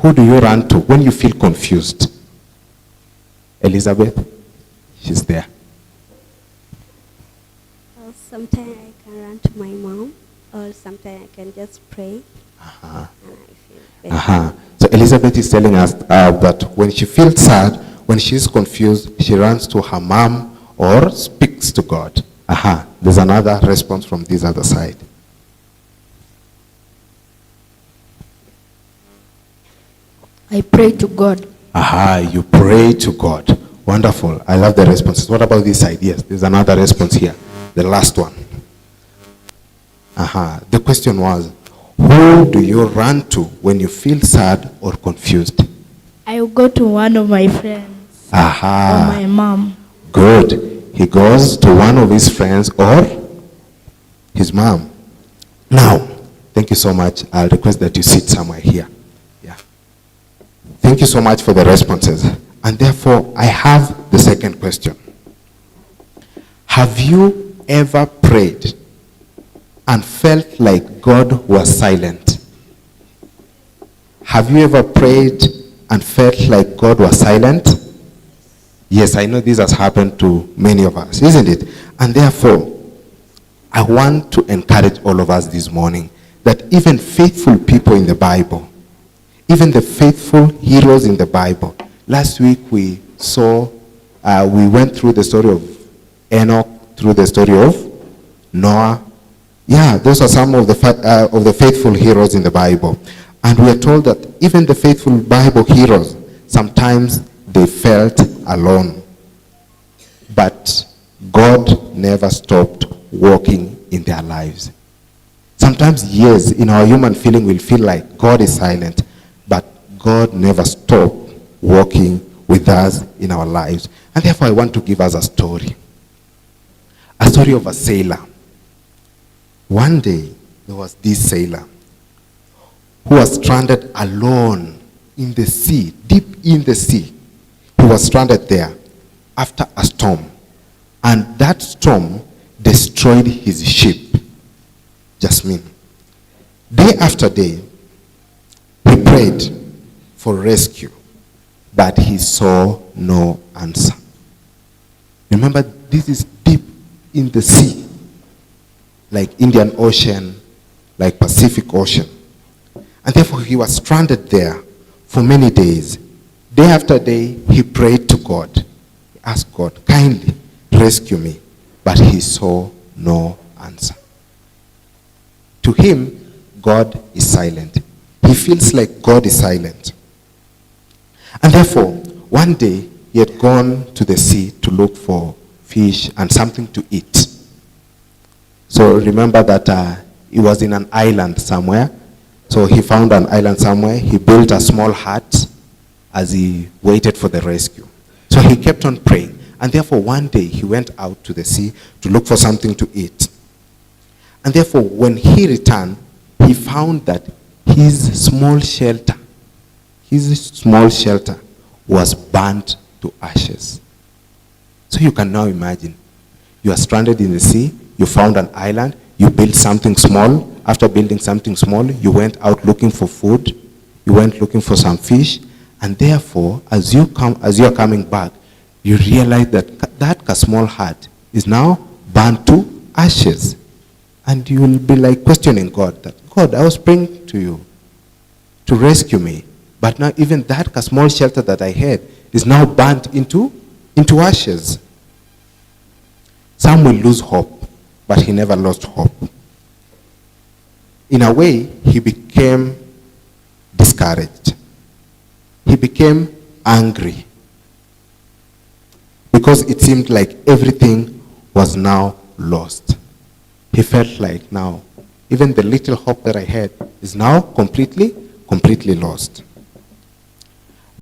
Who do you run to when you feel confused? Elizabeth? She's there. Well, sometimes I can run to my mom, or sometimes I can just pray, and I feel better. So Elizabeth is telling us that when she feels sad, when she's confused, she runs to her mom or speaks to God. There's another response from this other side. I pray to God. You pray to God. Wonderful. I love the responses. What about these ideas? There's another response here. The last one. The question was, who do you run to when you feel sad or confused? I will go to one of my friends. Or my mom. Good. He goes to one of his friends or his mom. Now, thank you so much. I'll request that you sit somewhere here. Yeah. Thank you so much for the responses. And therefore, I have the second question. Have you ever prayed and felt like God was silent? Have you ever prayed and felt like God was silent? Yes, I know this has happened to many of us, isn't it? And therefore, I want to encourage all of us this morning that even faithful people in the Bible, even the faithful heroes in the Bible, last week we went through the story of Enoch, through the story of Noah. Yeah, those are some of the faithful heroes in the Bible. And we are told that even the faithful Bible heroes, sometimes they felt alone. But God never stopped working in their lives. Sometimes, yes, in our human feeling, we'll feel like God is silent, but God never stopped working with us in our lives. And therefore, I want to give us a story of a sailor. One day, there was this sailor who was stranded alone in the sea, deep in the sea. He was stranded there after a storm. And that storm destroyed his ship. Jasmine. Day after day, he prayed for rescue, but he saw no answer. Remember, this is deep in the sea, like Indian Ocean, like Pacific Ocean. And therefore, he was stranded there for many days. Day after day, he prayed to God. He asked God, kindly rescue me. But he saw no answer. To him, God is silent. He feels like God is silent. And therefore, one day, he had gone to the sea to look for fish and something to eat. So remember that he was in an island somewhere. So he found an island somewhere. He built a small hut as he waited for the rescue. So he kept on praying. And therefore, one day, he went out to the sea to look for something to eat. And therefore, when he returned, he found that his small shelter was burnt to ashes. So you can now imagine, you are stranded in the sea, you found an island, you built something small. After building something small, you went out looking for food, you went looking for some fish, and therefore, as you are coming back, you realize that small hut is now burnt to ashes. And you will be like questioning God, that God, I was praying to you to rescue me, but now even that small shelter that I had is now burnt into ashes. Some will lose hope, but he never lost hope. In a way, he became discouraged. He became angry because it seemed like everything was now lost. He felt like now, even the little hope that I had is now completely lost.